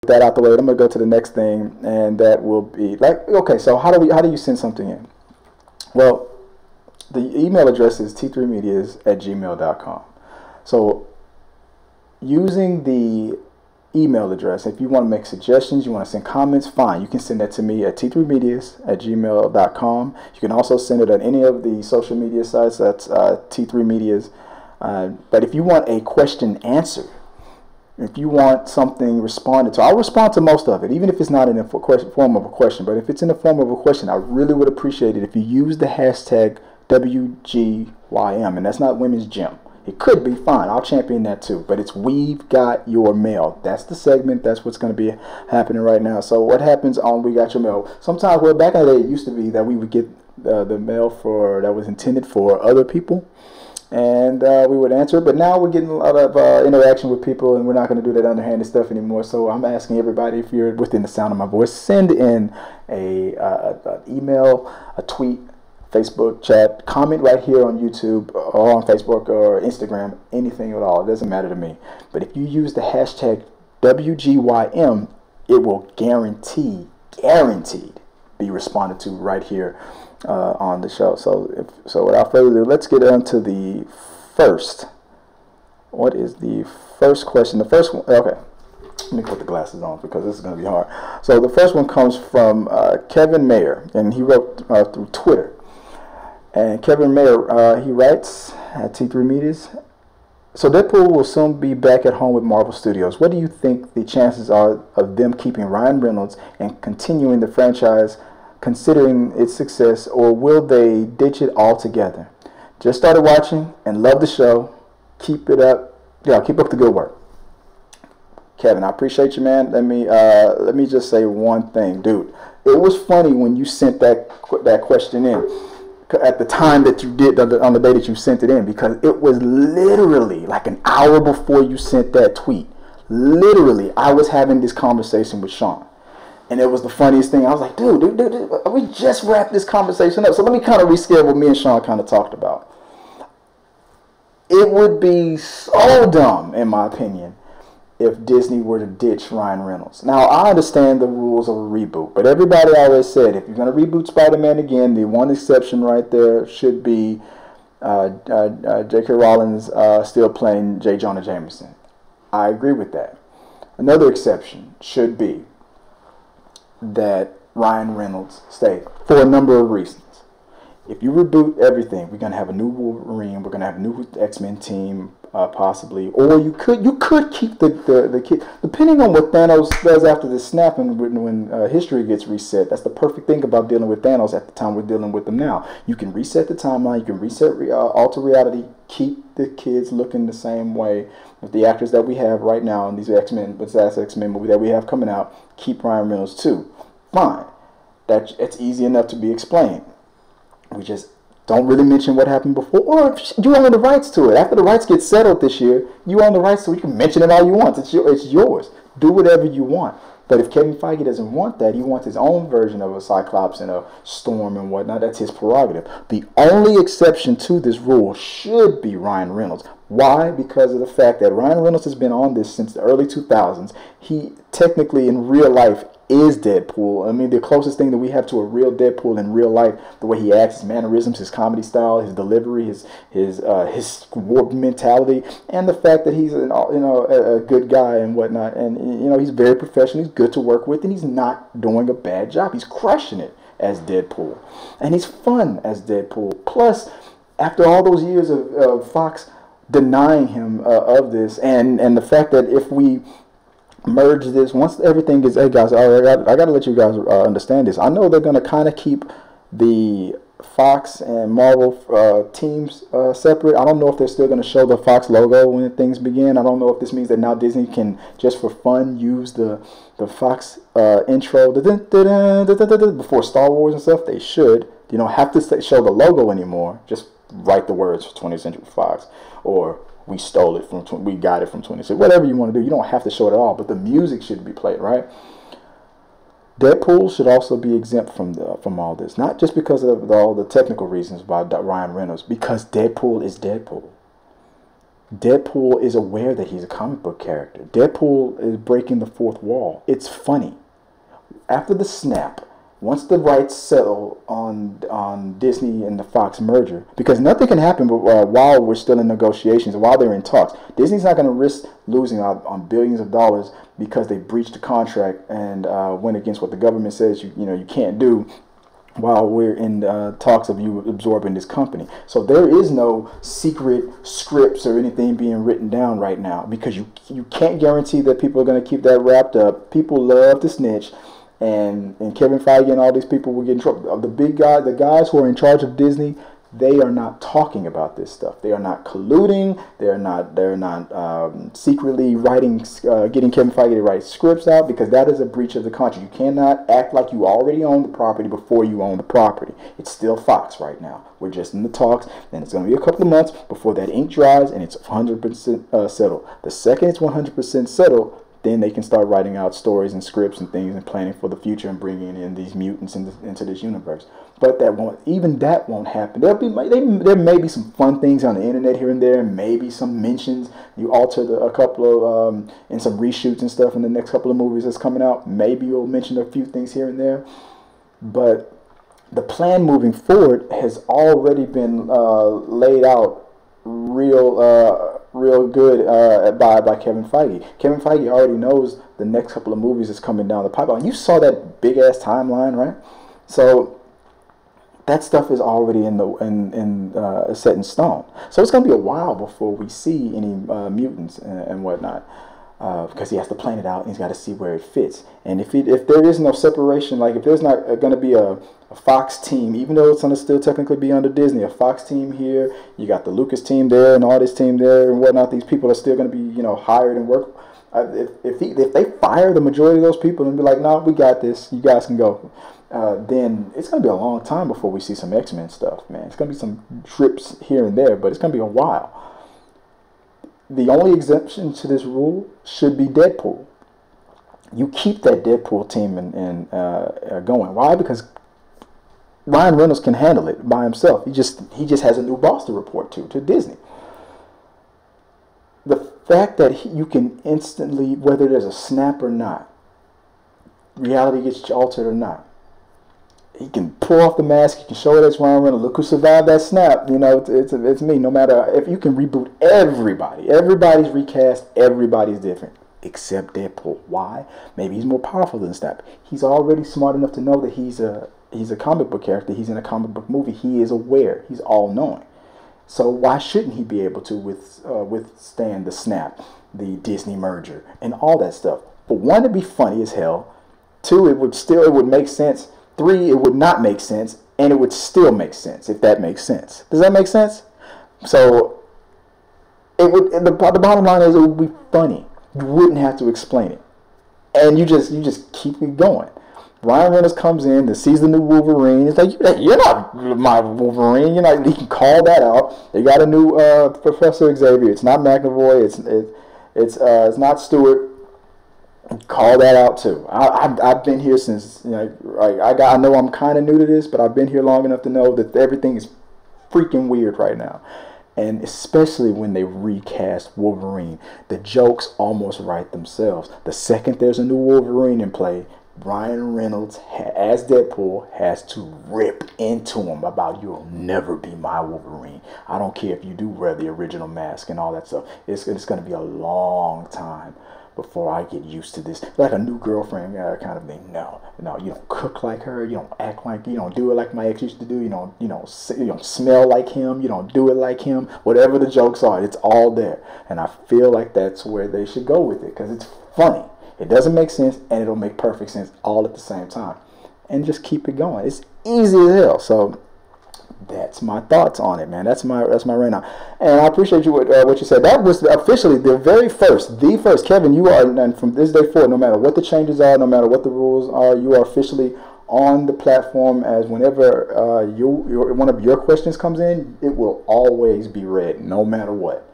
that out the way, I'm gonna go to the next thing, and that will be like, okay, so how do you send something in? Well, the email address is t3medias@gmail.com. So using the email address, if you want to make suggestions, you want to send comments, fine, you can send that to me at t3medias@gmail.com. You can also send it on any of the social media sites. That's t3medias. But if you want a question answered, if you want something responded to, I'll respond to most of it, even if it's not in the form of a question. But if it's in the form of a question, I really would appreciate it if you use the hashtag WGYM, and that's not women's gym. It could be, fine, I'll champion that too. But it's We've Got Your Mail. That's the segment. That's what's going to be happening right now. So what happens on We Got Your Mail? Sometimes, well, back in the day, it used to be that we would get the mail that was intended for other people, and we would answer it. But now we're getting a lot of interaction with people, and we're not going to do that underhanded stuff anymore. So I'm asking everybody, if you're within the sound of my voice, send in an email, a tweet, Facebook chat, comment right here on YouTube or on Facebook or Instagram, anything at all. It doesn't matter to me. But if you use the hashtag WGYM, it will guaranteed be responded to right here on the show. So without further ado, let's get on to the first. What is the first question? The first one, okay. Let me put the glasses on because this is going to be hard. So the first one comes from Kevin Meyer, and he wrote through Twitter. And Kevin Meyer, he writes at T3 Medias, so Deadpool will soon be back at home with Marvel Studios. What do you think the chances are of them keeping Ryan Reynolds and continuing the franchise considering its success, or will they ditch it altogether? Just started watching and love the show. Keep it up. Yeah, keep up the good work. Kevin, I appreciate you, man. Let me just say one thing, dude. It was funny when you sent that question in at the time that you did, on the day that you sent it in, because it was literally like an hour before you sent that tweet. Literally, I was having this conversation with Sean, and it was the funniest thing. I was like, dude, we just wrapped this conversation up. So let me kind of rescale what me and Sean kind of talked about. It would be so dumb, in my opinion, if Disney were to ditch Ryan Reynolds. Now, I understand the rules of a reboot, but everybody always said, if you're going to reboot Spider-Man again, the one exception right there should be J.K. Rowling's still playing J. Jonah Jameson. I agree with that. Another exception should be that Ryan Reynolds stay, for a number of reasons. If you reboot everything, we're going to have a new Wolverine, we're going to have a new X-Men team, possibly, or you could keep the kid, depending on what Thanos does after the snap and when history gets reset. That's the perfect thing about dealing with Thanos at the time we're dealing with them now. You can reset the timeline, you can reset alter reality, keep the kids looking the same way with the actors that we have right now in these X-Men, but that's X-Men movie that we have coming out. Keep Ryan Reynolds too. Fine, it's easy enough to be explained. We just don't really mention what happened before, or if you own the rights to it. After the rights get settled this year, you own the rights to it. You can mention it all you want. It's yours. Do whatever you want. But if Kevin Feige doesn't want that, he wants his own version of a Cyclops and a Storm and whatnot, that's his prerogative. The only exception to this rule should be Ryan Reynolds. Why? Because of the fact that Ryan Reynolds has been on this since the early 2000s. He technically, in real life, is Deadpool. I mean, the closest thing that we have to a real Deadpool in real life, the way he acts, his mannerisms, his comedy style, his delivery, his warped mentality, and the fact that he's a good guy and whatnot, and he's very professional, he's good to work with, and he's not doing a bad job. He's crushing it as Deadpool, and he's fun as Deadpool. Plus, after all those years of Fox denying him of this, and the fact that if we merge this, once everything is, hey guys, I got to let you guys understand this. I know they're going to kind of keep the Fox and Marvel teams separate. I don't know if they're still going to show the Fox logo when things begin. I don't know if this means that now Disney can, just for fun, use the Fox intro before Star Wars and stuff. They should. You don't have to show the logo anymore. Just write the words for 20th Century Fox, or we stole it from, we got it from 20th Century. Whatever you want to do. You don't have to show it at all, but the music should be played, right? Deadpool should also be exempt from all this, not just because of all the technical reasons about Ryan Reynolds, because Deadpool is Deadpool. Deadpool is aware that he's a comic book character. Deadpool is breaking the fourth wall. It's funny. After the snap, once the rights settle on Disney and the Fox merger, because nothing can happen while we're still in negotiations, while they're in talks. Disney's not going to risk losing out on billions of dollars because they breached the contract and went against what the government says you can't do while we're in talks of you absorbing this company. So there is no secret scripts or anything being written down right now, because you can't guarantee that people are going to keep that wrapped up. People love to snitch. And Kevin Feige and all these people will get in trouble. The guys who are in charge of Disney, they are not talking about this stuff. They are not colluding. They're not secretly writing, getting Kevin Feige to write scripts out, because that is a breach of the contract. You cannot act like you already own the property before you own the property. It's still Fox right now. We're just in the talks, and it's going to be a couple of months before that ink dries and it's 100% settled. The second it's 100% settled, then they can start writing out stories and scripts and things and planning for the future and bringing in these mutants into this universe. But that won't happen. There may be some fun things on the internet here and there, maybe some mentions. You alter a couple of and some reshoots and stuff in the next couple of movies that's coming out. Maybe you'll mention a few things here and there, but the plan moving forward has already been laid out real good by Kevin Feige. Kevin Feige already knows the next couple of movies that's coming down the pipeline. You saw that big ass timeline, right? So that stuff is already set in stone. So it's gonna be a while before we see any mutants and whatnot, because he has to plan it out and he's got to see where it fits. And if there is no separation, like if there's not going to be a Fox team, even though it's going to still technically be under Disney, a Fox team here, you got the Lucas team there and all this team there and whatnot, these people are still going to be hired and work. If they fire the majority of those people and be like, no, we got this, you guys can go, then it's going to be a long time before we see some X-Men stuff, man. It's going to be some trips here and there, but it's going to be a while. The only exemption to this rule should be Deadpool. You keep that Deadpool team and going. Why? Because Ryan Reynolds can handle it by himself. He just has a new boss to report to Disney. The fact that you can instantly, whether there's a snap or not, reality gets altered or not, he can pull off the mask. He can show it as Ryan Reynolds. Look who survived that snap. It's me. No matter if you can reboot everybody, everybody's recast, everybody's different except Deadpool. Why? Maybe he's more powerful than Snap. He's already smart enough to know that he's a comic book character. He's in a comic book movie. He is aware. He's all knowing. So why shouldn't he be able to withstand the snap, the Disney merger, and all that stuff? For one, it'd be funny as hell. Two, it would make sense. Three, it would not make sense, and it would still make sense, if that makes sense. Does that make sense? So it would. The bottom line is, it would be funny. You wouldn't have to explain it, and you just keep it going. Ryan Reynolds comes in, sees the new Wolverine. It's like, you're not my Wolverine. You're not. He can call that out. They got a new Professor Xavier. It's not McAvoy. It's not Stewart. Call that out too. I've been here since, I know I'm kind of new to this, but I've been here long enough to know that everything is freaking weird right now. And especially when they recast Wolverine, the jokes almost write themselves. The second there's a new Wolverine in play, Ryan Reynolds, as Deadpool, has to rip into him about, you'll never be my Wolverine. I don't care if you do wear the original mask and all that stuff. It's going to be a long time before I get used to this. Like a new girlfriend kind of thing. No, you don't cook like her. You don't act like, you don't do it like my ex used to do. You don't smell like him. You don't do it like him. Whatever the jokes are, it's all there. And I feel like that's where they should go with it, because it's funny. It doesn't make sense, and it'll make perfect sense all at the same time. And just keep it going. It's easy as hell. So that's my thoughts on it, man. That's my right now. And I appreciate you what you said. That was officially the first. Kevin, you are, and from this day forward, no matter what the changes are, no matter what the rules are, you are officially on the platform. As whenever one of your questions comes in, it will always be read, no matter what.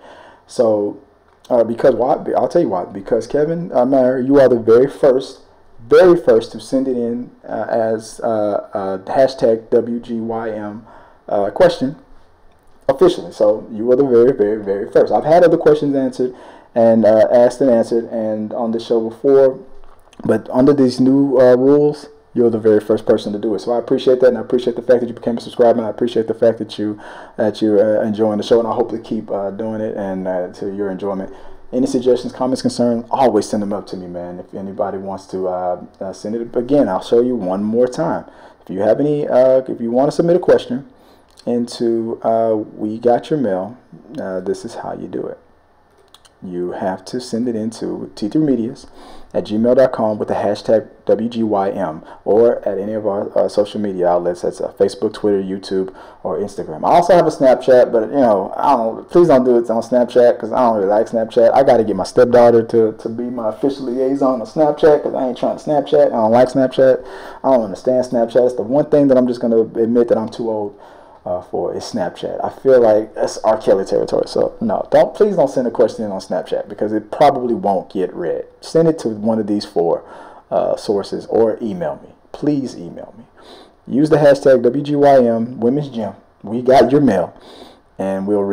So because why? I'll tell you why. Because Kevin Meyer, you are the very first to send it in as hashtag WGYM question, officially. So you are the very, very, very first. I've had other questions answered and asked and answered and on this show before, but under these new rules, you're the very first person to do it. So I appreciate that, and I appreciate the fact that you became a subscriber, and I appreciate the fact that you're enjoying the show, and I hope to keep doing it and to your enjoyment. Any suggestions, comments, concerns, always send them up to me, man. If anybody wants to send it again, I'll show you one more time. If you have any, if you want to submit a question into We Got Your Mail, this is how you do it. You have to send it into t3medias@gmail.com with the hashtag WGYM, or at any of our social media outlets. That's Facebook, Twitter, YouTube, or Instagram. I also have a Snapchat, but please don't do it on Snapchat because I don't really like Snapchat. I got to get my stepdaughter to be my official liaison on Snapchat because I ain't trying to Snapchat. I don't like Snapchat. I don't understand Snapchat. It's the one thing that I'm just going to admit that I'm too old for is Snapchat. I feel like that's R. Kelly territory. So no, please don't send a question in on Snapchat because it probably won't get read. Send it to one of these 4 sources or email me. Please email me. Use the hashtag WGYM Women's Gym. We got your mail, and we'll read.